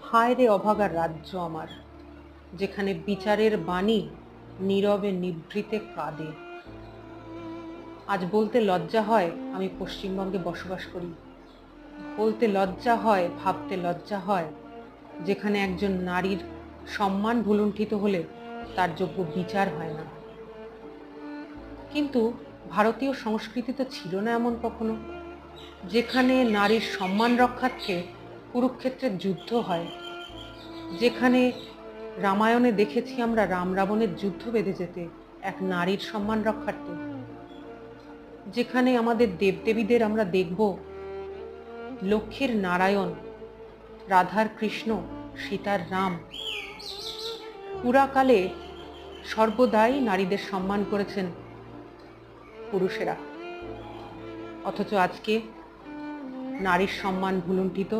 হায় রে অভাগার রাজ্য আমার, যেখানে বিচারের বাণী নীরবে নিভৃতে কাঁদে। আজ বলতে লজ্জা হয় আমি পশ্চিমবঙ্গে বসবাস করি। বলতে লজ্জা হয়, ভাবতে লজ্জা হয়, যেখানে একজন নারীর সম্মান ভুলুণ্ঠিত হলে তার যোগ্য বিচার হয় না। কিন্তু ভারতীয় সংস্কৃতি তো ছিল না এমন কখনো, যেখানে নারীর সম্মান রক্ষার্থে কুরুক্ষেত্রের যুদ্ধ হয়, যেখানে রামায়ণে দেখেছি আমরা রাম রাবণের যুদ্ধ বেঁধে যেতে এক নারীর সম্মান রক্ষার্থে, যেখানে আমাদের দেবদেবীদের আমরা দেখব লক্ষ্মীর নারায়ণ, রাধার কৃষ্ণ, সীতার রাম, পুরাকালে সর্বদাই নারীদের সম্মান করেছেন পুরুষেরা। অথচ আজকে নারীর সম্মান ভুলুণ্ঠিত,